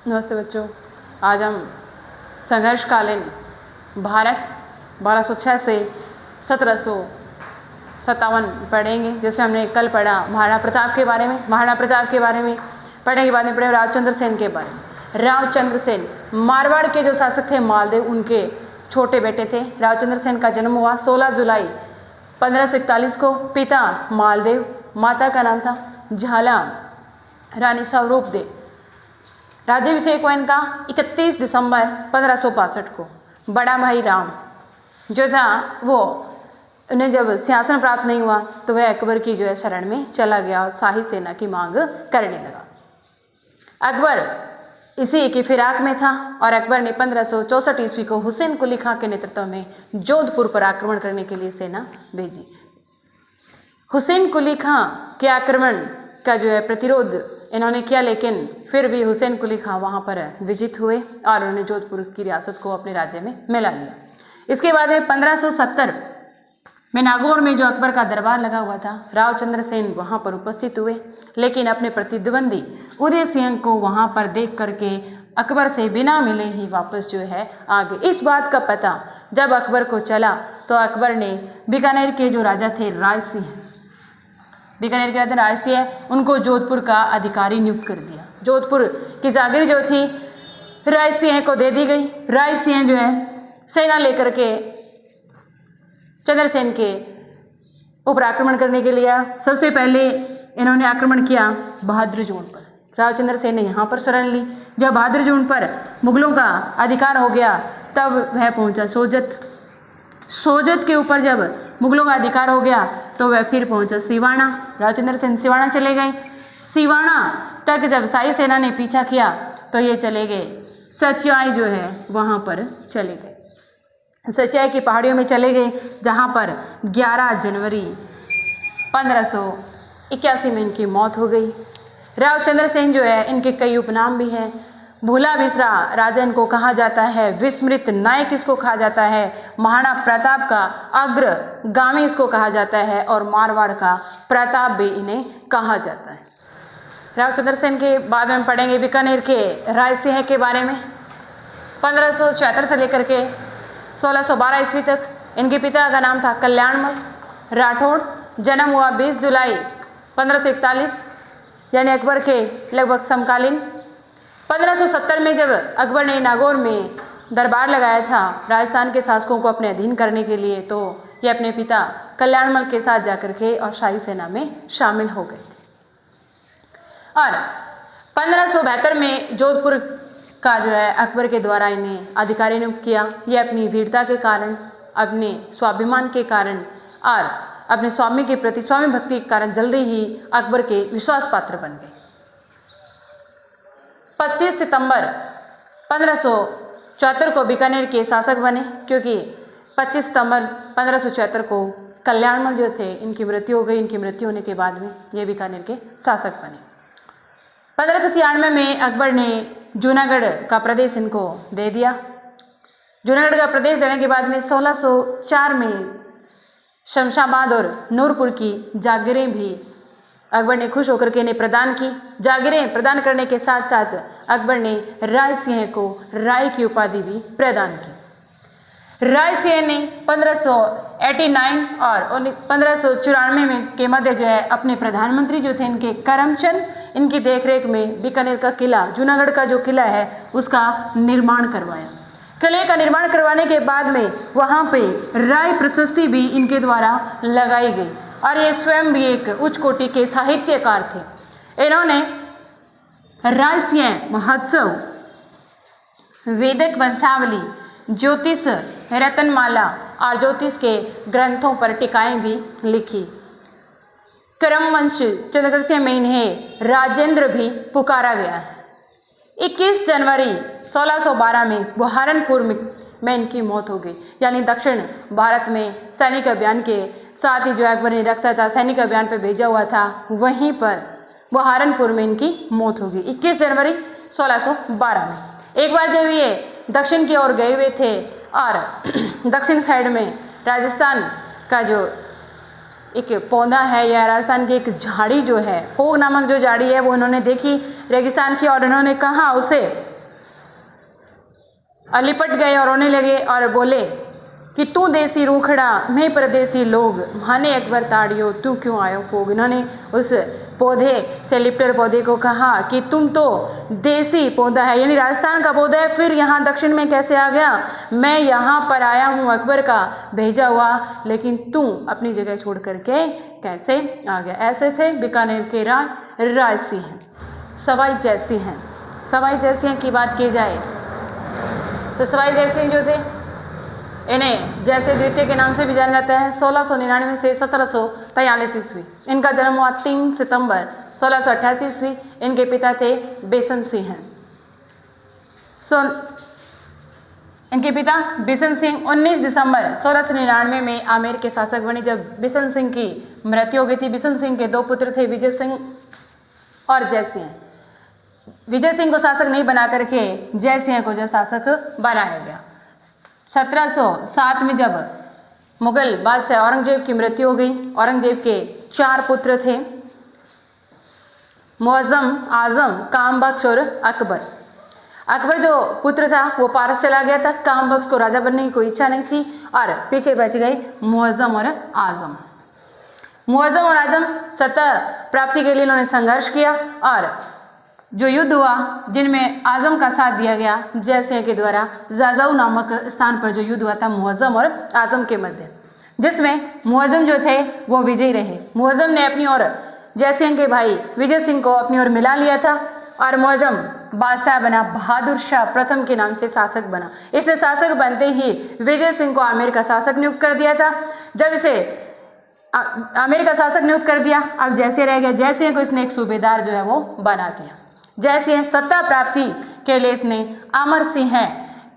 नमस्ते बच्चों, आज हम संघर्षकालीन भारत 1206 से 1757 पढ़ेंगे। जैसे हमने कल पढ़ा महाराणा प्रताप के बारे में, महाराणा प्रताप के बारे में पढ़ने के बाद में पढ़े रावचंद्र सेन के बारे में। रावचंद्र सेन मारवाड़ के जो शासक थे मालदेव, उनके छोटे बेटे थे। रावचंद्र सेन का जन्म हुआ 16 जुलाई 1541 को। पिता मालदेव, माता का नाम था झाला रानी स्वरूप देव। राज्याभिषेक हुआ इनका 31 दिसंबर 1565 को। बड़ा भाई राम जो था वो, उन्हें जब सिंहासन प्राप्त नहीं हुआ तो वह अकबर की जो है शरण में चला गया और शाही सेना की मांग करने लगा। अकबर इसी की फिराक में था और अकबर ने 1564 ईस्वी को हुसैन कुली खां के नेतृत्व में जोधपुर पर आक्रमण करने के लिए सेना भेजी। हुसैन कुली खां के आक्रमण का जो है प्रतिरोध इन्होंने किया, लेकिन फिर भी हुसैन कुली खां वहाँ पर विजित हुए और उन्होंने जोधपुर की रियासत को अपने राज्य में मिला लिया। इसके बाद में 1570 में नागौर में जो अकबर का दरबार लगा हुआ था, रावचंद्र सेन वहाँ पर उपस्थित हुए, लेकिन अपने प्रतिद्वंदी उदय सिंह को वहाँ पर देख करके अकबर से बिना मिले ही वापस जो है आगे। इस बात का पता जब अकबर को चला तो अकबर ने बीकानेर के जो राजा थे राय सिंह, बीकानेर के राजा राय सिंह, उनको जोधपुर का अधिकारी नियुक्त कर दिया। जोधपुर की जागीर जो थी राय सिंह को दे दी गई। राय सिंह जो है सेना लेकर के चंद्रसेन के ऊपर आक्रमण करने के लिए सबसे पहले इन्होंने आक्रमण किया बहादुर जोन पर। रावचंद्र सेन ने यहाँ पर शरण ली। जब बहादुर जोन पर मुगलों का अधिकार हो गया तब वह पहुँचा सोजत। सोजत के ऊपर जब मुगलों का अधिकार हो गया तो वह फिर पहुँचा सिवाना। रावचंद्र सेन सिवाना चले गए। सिवाना तक जब शाही सेना ने पीछा किया तो ये चले गए सचियाई जो है वहाँ पर चले गए। सचियाई की पहाड़ियों में चले गए, जहाँ पर 11 जनवरी 1581 में इनकी मौत हो गई। रावचंद्र सेन जो है, इनके कई उपनाम भी हैं। भूला बिसरा राजा इनको कहा जाता है, विस्मृत नायक इसको कहा जाता है, महाराणा प्रताप का अग्रगामी इसको कहा जाता है और मारवाड़ का प्रताप भी इन्हें कहा जाता है। रावचंद्र सेन के बाद में पढ़ेंगे बीकानेर के राय सिंह के बारे में। 1576 से लेकर के 1612 ईस्वी तक इनके पिता का नाम था कल्याणमल राठौड़। जन्म हुआ 20 जुलाई 1541, यानी अकबर के लगभग समकालीन। 1570 में जब अकबर ने नागौर में दरबार लगाया था राजस्थान के शासकों को अपने अधीन करने के लिए, तो ये अपने पिता कल्याणमल के साथ जाकर के और शाही सेना में शामिल हो गए थे। और 1572 में जोधपुर का जो है अकबर के द्वारा इन्हें अधिकारी नियुक्त किया। ये अपनी वीरता के कारण, अपने स्वाभिमान के कारण और अपने स्वामी के प्रति स्वामी भक्ति के कारण जल्दी ही अकबर के विश्वास पात्र बन गए। 25 सितंबर 1574 को बीकानेर के शासक बने, क्योंकि 25 सितंबर 1574 को कल्याणमल जो थे इनकी मृत्यु हो गई। इनकी मृत्यु होने के बाद में ये बीकानेर के शासक बने। 1593 में अकबर ने जूनागढ़ का प्रदेश इनको दे दिया। जूनागढ़ का प्रदेश देने के बाद में 1604 में शमशाबाद और नूरपुर की जागीरें भी अकबर ने खुश होकर के इन्हें प्रदान की। जागीरें प्रदान करने के साथ साथ अकबर ने राय सिंह को राय की उपाधि भी प्रदान की। राय सिंह ने 1589 और 1594 में के मध्य जो है अपने प्रधानमंत्री जो थे इनके करमचंद, इनकी देखरेख में बीकानेर का किला, जूनागढ़ का जो किला है उसका निर्माण करवाया। किले का निर्माण करवाने के बाद में वहाँ पे राय प्रशस्ति भी इनके द्वारा लगाई गई और ये स्वयं भी एक उच्च कोटि के साहित्यकार थे। इन्होंने राय सिंह महोत्सव, वेदिक वंशावली, ज्योतिष रत्नमाला और ज्योतिष के ग्रंथों पर टीकाएं भी लिखी। क्रमवंश चंद्रगुप्त में इन्हें राजेंद्र भी पुकारा गया है। 21 जनवरी 1612 में बुहारनपुर में इनकी मौत हो गई, यानी दक्षिण भारत में सैनिक अभियान के साथ ही जो अकबर ने रखता था, सैनिक अभियान पर भेजा हुआ था, वहीं पर बुहारनपुर में इनकी मौत हो गई 21 जनवरी 1612 में। एक बार जब ये दक्षिण की ओर गए हुए थे और दक्षिण साइड में राजस्थान का जो एक पौधा है या राजस्थान की एक झाड़ी जो है, फोग नामक जो झाड़ी है, वो उन्होंने देखी रेगिस्तान की और उन्होंने कहा उसे लिपट गए और रोने लगे और बोले कि तू देसी रूखड़ा मैं परदेसी लोग, माने अकबर ताड़ियो तू क्यों आयो फोग। इन्होंने उस पौधे से लिप्टर पौधे को कहा कि तुम तो देसी पौधा है, यानी राजस्थान का पौधा है, फिर यहाँ दक्षिण में कैसे आ गया? मैं यहाँ पर आया हूँ अकबर का भेजा हुआ, लेकिन तू अपनी जगह छोड़ करके कैसे आ गया? ऐसे थे बीकानेर के राज सिंह। सवाई जयसिंह, सवाई जयसिंह की बात की जाए तो सवाई जयसिंह जो थे, इन्हें जैसे द्वितीय के नाम से भी जाना जाता है। 1699 से 1743 ईस्वी इनका जन्म हुआ। 3 सितंबर 1688 ईस्वी इनके पिता थे बेसन सिंह। इनके पिता बिशन सिंह 19 दिसंबर 1699 में आमेर के शासक बने। जब बिशन सिंह की मृत्यु हो गई थी, बिशन सिंह के 2 पुत्र थे, विजय सिंह और जय सिंह। विजय सिंह को शासक नहीं बना करके जय सिंह को जो शासक बनाया गया। 1707 में जब मुगल बादशाह औरंगजेब की मृत्यु हो गई, औरंगजेब के 4 पुत्र थे, मुअज्जम, आजम, कामबख्श और अकबर। अकबर जो पुत्र था वो पारस चला गया था, कामबख्श को राजा बनने की कोई इच्छा नहीं थी और पीछे बच गए मुअज्जम और आजम। मुअज्जम और आजम सत्ता प्राप्ति के लिए इन्होंने संघर्ष किया और जो युद्ध हुआ जिनमें आजम का साथ दिया गया जय सिंह के द्वारा, जाजाऊ नामक स्थान पर जो युद्ध हुआ था मुअज्जम और आजम के मध्य, जिसमें मुअज्जम जो थे वो विजयी रहे। मुअज्जम ने अपनी ओर जय सिंह के भाई विजय सिंह को अपनी ओर मिला लिया था और मुअज्जम बादशाह बना, बहादुर शाह प्रथम के नाम से शासक बना। इसने शासक बनते ही विजय सिंह को आमेर का शासक नियुक्त कर दिया था। जब इसे आमेर का शासक नियुक्त कर दिया, अब जैसे रह गया, जय सिंह को इसने एक सूबेदार जो है वो बना दिया। जय सिंह सत्ता प्राप्ति के लिए इसने अमर सिंह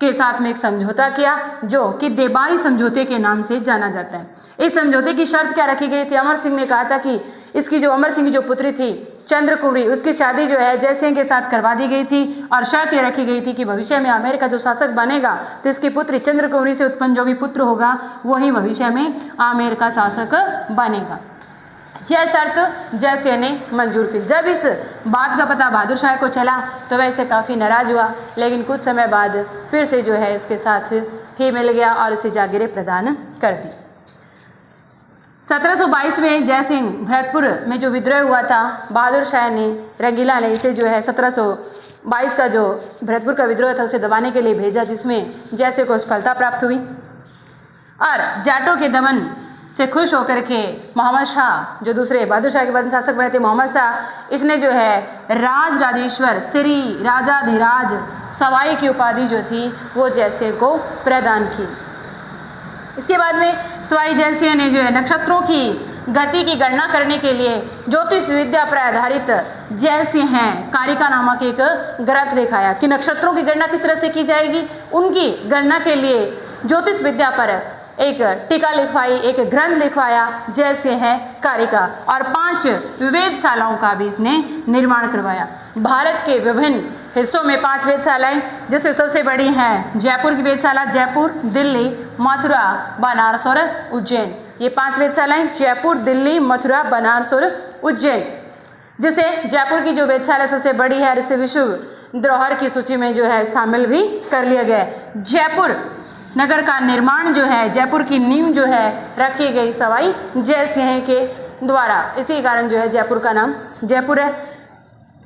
के साथ में एक समझौता किया जो कि देबारी समझौते के नाम से जाना जाता है। इस समझौते की शर्त क्या रखी गई थी? अमर सिंह ने कहा था कि इसकी जो अमर सिंह की जो पुत्री थी चंद्रकुंवरी, उसकी शादी जो है जय सिंह के साथ करवा दी गई थी और शर्त यह रखी गई थी कि भविष्य में आमेर का जो शासक बनेगा तो इसकी पुत्री चंद्रकुंवरी से उत्पन्न जो भी पुत्र होगा वही भविष्य में आमेर का शासक बनेगा। यह शर्त जय सिंह ने मंजूर की। जब इस बात का पता बहादुर शाह को चला तो वैसे काफ़ी नाराज हुआ, लेकिन कुछ समय बाद फिर से जो है इसके साथ ही मिल गया और इसे जागीरें प्रदान कर दी। 1722 में जय सिंह भरतपुर में जो विद्रोह हुआ था, बहादुर शाह ने, रंगीला ने इसे जो है 1722 का जो भरतपुर का विद्रोह था उसे दबाने के लिए भेजा, जिसमें जय सिंह को सफलता प्राप्त हुई और जाटों के दमन से खुश होकर के मोहम्मद शाह, जो दूसरे बहादुर शाह के बाद शासक बने थे मोहम्मद शाह, इसने जो है राज राजेश्वर श्री राजाधिराज सवाई की उपाधि जो थी वो जय सिंह को प्रदान की। इसके बाद में सवाई जय सिंह ने जो है नक्षत्रों की गति की गणना करने के लिए ज्योतिष विद्या पर आधारित जय सिंह कारिका नामक एक ग्रंथ लिखाया कि नक्षत्रों की गणना किस तरह से की जाएगी। उनकी गणना के लिए ज्योतिष विद्या पर एक टीका लिखवाई, एक ग्रंथ लिखवाया जय सिंह कारिका, और 5 वेधशालाओं का भी इसने निर्माण करवाया। भारत के विभिन्न हिस्सों में 5 वेधशालाएं, जिसमें सबसे बड़ी हैं जयपुर की वेधशाला, जयपुर, दिल्ली, मथुरा, बनारस और उज्जैन। ये 5 वेधशालाएं जयपुर, दिल्ली, मथुरा, बनारस और उज्जैन, जिसे जयपुर की जो वेधशाला सबसे बड़ी है और इसे विश्व धरोहर की सूची में जो है शामिल भी कर लिया गया है। जयपुर नगर का निर्माण जो है, जयपुर की नींव जो है रखी गई सवाई जय सिंह के द्वारा, इसी कारण जो है जयपुर का नाम जयपुर है।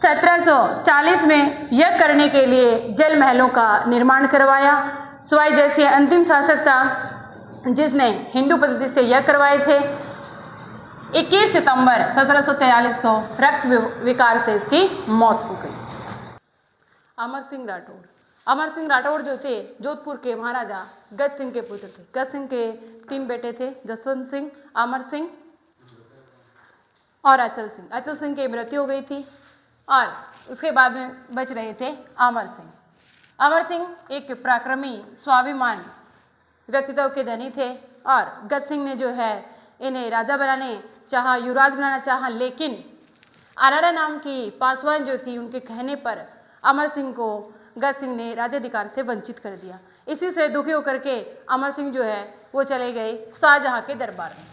1740 में यह करने के लिए जल महलों का निर्माण करवाया। सवाई जय सिंह अंतिम शासक था जिसने हिंदू पद्धति से यह करवाए थे। 21 सितंबर 1743 को रक्त विकार से इसकी मौत हो गई। अमर सिंह राठौड़, अमर सिंह राठौड़ जो थे जोधपुर के महाराजा गज सिंह के पुत्र थे। गज सिंह के 3 बेटे थे, जसवंत सिंह, अमर सिंह और अचल सिंह। अचल सिंह की मृत्यु हो गई थी और उसके बाद में बच रहे थे अमर सिंह। अमर सिंह एक पराक्रमी स्वाभिमान व्यक्तित्व के धनी थे और गज सिंह ने जो है इन्हें राजा बनाने चाहा, युवराज बनाना चाहा, लेकिन अरारा नाम की पासवान जो थी उनके कहने पर अमर सिंह को गज सिंह ने राज्याधिकार से वंचित कर दिया। इसी से दुखी होकर के अमर सिंह जो है वो चले गए शाहजहां के दरबार में।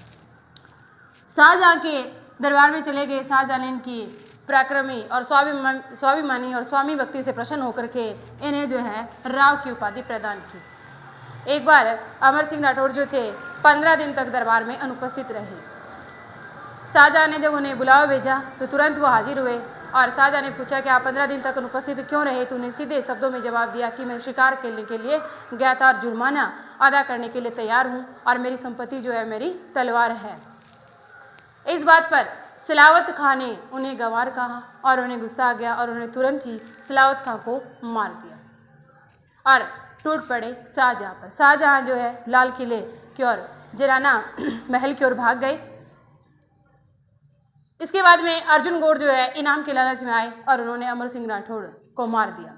शाहजहां के दरबार में चले गए। शाहजहां ने इनकी पराक्रमी और स्वाभिमानी और स्वामी भक्ति से प्रसन्न होकर के इन्हें जो है राव की उपाधि प्रदान की। एक बार अमर सिंह राठौड़ जो थे 15 दिन तक दरबार में अनुपस्थित रहे। शाहजहां ने जब उन्हें बुलावा भेजा तो तुरंत वो हाजिर हुए और शाहजहां ने पूछा कि आप 15 दिन तक अनुपस्थित क्यों रहे, तो उन्हें सीधे शब्दों में जवाब दिया कि मैं शिकार खेलने के लिए गया था और जुर्माना अदा करने के लिए तैयार हूँ और मेरी संपत्ति जो है मेरी तलवार है। इस बात पर सिलावत खां ने उन्हें गंवार कहा और उन्हें गुस्सा आ गया और उन्हें तुरंत ही सिलावत खां को मार दिया और टूट पड़े शाहजहां पर। शाहजहां जो है लाल किले की ओर जिराना महल की ओर भाग गए। इसके बाद में अर्जुन गौड़ जो है इनाम के लालच में आए और उन्होंने अमर सिंह राठौड़ को मार दिया।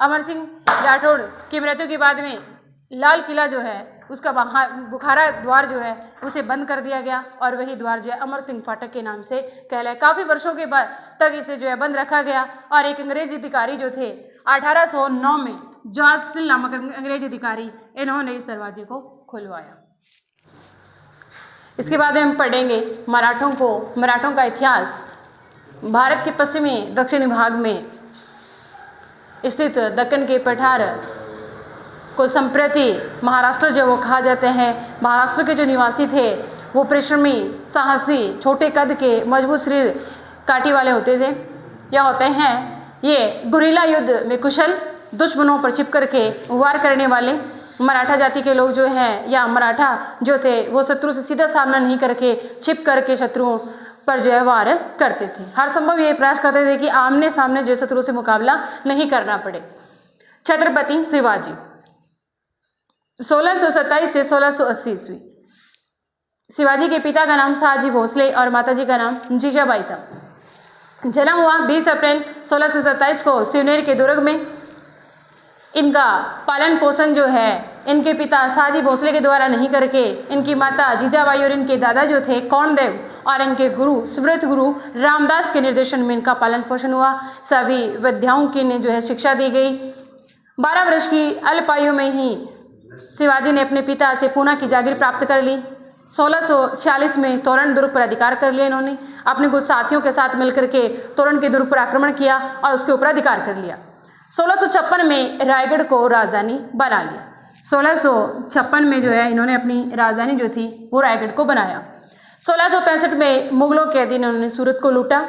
अमर सिंह राठौड़ की मृत्यु के बाद में लाल किला जो है उसका बुखारा द्वार जो है उसे बंद कर दिया गया और वही द्वार जो है अमर सिंह फाटक के नाम से कहलाए। काफ़ी वर्षों के बाद तक इसे जो है बंद रखा गया और एक अंग्रेज अधिकारी जो थे 1809 में जॉर्ज स्टिल नामक अंग्रेज अधिकारी, इन्होंने इस दरवाजे को खुलवाया। इसके बाद हम पढ़ेंगे मराठों का इतिहास। भारत के पश्चिमी दक्षिणी भाग में स्थित दक्कन के पठार को संप्रति महाराष्ट्र जो वो कहा जाते हैं, महाराष्ट्र के जो निवासी थे वो परिश्रमी, साहसी, छोटे कद के, मजबूत शरीर काटी वाले होते थे या होते हैं। ये गुरिल्ला युद्ध में कुशल, दुश्मनों पर छिप करके वार करने वाले मराठा जाति के लोग जो हैं या मराठा जो थे वो शत्रु से सीधा सामना नहीं करके छिप करके शत्रुओं पर जो है वार करते थे। हर संभव ये प्रयास करते थे कि आमने सामने जो शत्रु से मुकाबला नहीं करना पड़े। छत्रपति शिवाजी 1627 से 1680 ईस्वी। शिवाजी के पिता का नाम शाहजी भोसले और माताजी का नाम जीजाबाई था। जन्म हुआ 20 अप्रैल 1627 को शिवनेर के दुर्ग में। इनका पालन पोषण जो है इनके पिता शाहजी भोसले के द्वारा नहीं करके इनकी माता जीजाबाई और इनके दादा जो थे कौंडदेव और इनके गुरु स्मृत गुरु रामदास के निर्देशन में इनका पालन पोषण हुआ। सभी विद्याओं की ने जो है शिक्षा दी गई। 12 वर्ष की अल्प आयु में ही शिवाजी ने अपने पिता से पूना की जागीर प्राप्त कर ली। 1646 में तोरण दुर्ग पर अधिकार कर लिया। इन्होंने अपने कुछ साथियों के साथ मिलकर के तोरण के दुर्ग पर आक्रमण किया और उसके ऊपर अधिकार कर लिया। 1656 में रायगढ़ को राजधानी बना लिया। 1656 में जो है इन्होंने अपनी राजधानी जो थी वो रायगढ़ को बनाया। 1665 में मुगलों के अधीन इन्होंने सूरत को लूटा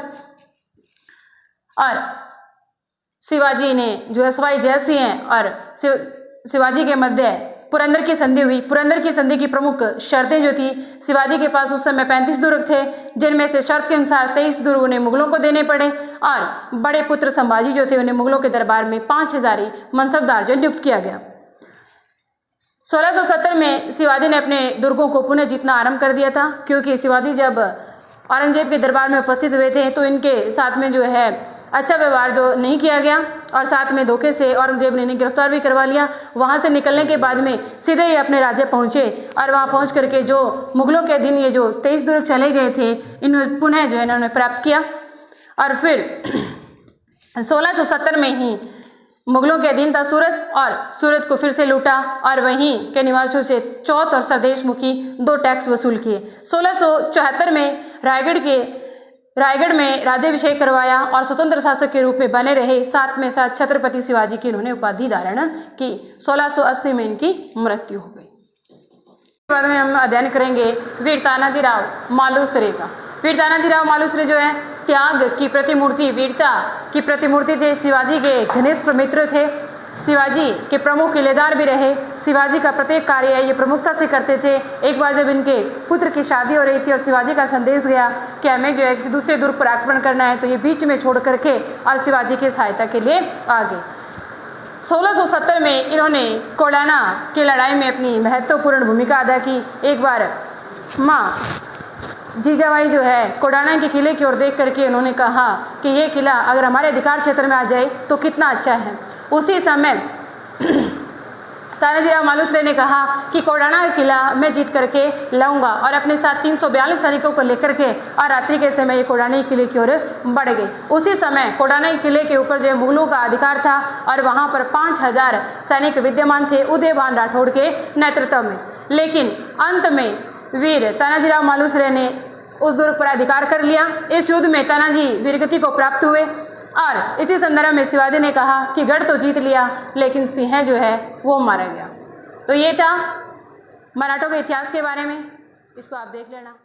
और शिवाजी ने जो है सवाई जयसिंह और शिवाजी के मध्य पुरंदर की संधि हुई। पुरंदर की संधि की प्रमुख शर्तें जो थी, शिवाजी के पास उस समय 35 दुर्ग थे जिनमें से शर्त के अनुसार 23 दुर्ग उन्हें मुगलों को देने पड़े और बड़े पुत्र संभाजी जो थे उन्हें मुगलों के दरबार में 5000 मनसबदार जो नियुक्त किया गया। 1670 में शिवाजी ने अपने दुर्गों को पुनः जीतना आरंभ कर दिया था, क्योंकि शिवाजी जब औरंगजेब के दरबार में उपस्थित हुए थे तो इनके साथ में जो है अच्छा व्यवहार जो नहीं किया गया और साथ में धोखे से औरंगजेब ने इन्हें गिरफ्तार भी करवा लिया। वहाँ से निकलने के बाद में सीधे ही अपने राज्य पहुँचे और वहाँ पहुँच करके जो मुगलों के अधीन ये जो 23 दुर्ग चले गए थे इन पुनः जो है इन्होंने प्राप्त किया। और फिर 1670 में ही मुगलों के अधीन था सूरत और सूरत को फिर से लूटा और वहीं के निवासियों से चौथ और सरदेशमुखी 2 टैक्स वसूल किए। 1674 में रायगढ़ में राज्याभिषेक करवाया और स्वतंत्र शासक के रूप में बने रहे। साथ में साथ छत्रपति शिवाजी की इन्होंने उपाधि धारण की। 1680 में इनकी मृत्यु हो गई। बाद में हम अध्ययन करेंगे वीर तानाजी राव मालुसरे का। वीर तानाजी राव मालुसरे जो है त्याग की प्रतिमूर्ति, वीरता की प्रतिमूर्ति थे। शिवाजी के घनिष्ठ मित्र थे, शिवाजी के प्रमुख किलेदार भी रहे। शिवाजी का प्रत्येक कार्य ये प्रमुखता से करते थे। एक बार जब इनके पुत्र की शादी हो रही थी और शिवाजी का संदेश गया कि हमें जो है किसी दूसरे दुर्ग पर आक्रमण करना है, तो ये बीच में छोड़ करके और शिवाजी की सहायता के लिए आ गए। 1670 में इन्होंने कोडाना की लड़ाई में अपनी महत्वपूर्ण भूमिका अदा की। एक बार माँ जीजाबाई जो है कोडाना के किले की ओर देख करके उन्होंने कहा कि ये किला अगर हमारे अधिकार क्षेत्र में आ जाए तो कितना अच्छा है। उसी समय तानाजी राव मालुसरे ने कहा कि कोडाना का किला मैं जीत करके लाऊंगा और अपने साथ 342 सैनिकों को लेकर के और रात्रि के समय ये कोडाना किले की ओर बढ़ गए। उसी समय कोडाना किले के ऊपर जो मुगलों का अधिकार था और वहां पर 5000 सैनिक विद्यमान थे उदयभान राठौड़ के नेतृत्व में। लेकिन अंत में वीर तानाजी राव मालुसरे ने उस दुर्ग पर अधिकार कर लिया। इस युद्ध में तानाजी वीरगति को प्राप्त हुए और इसी संदर्भ में शिवाजी ने कहा कि गढ़ तो जीत लिया लेकिन सिंह जो है वो मारा गया। तो ये था मराठों के इतिहास के बारे में, इसको आप देख लेना।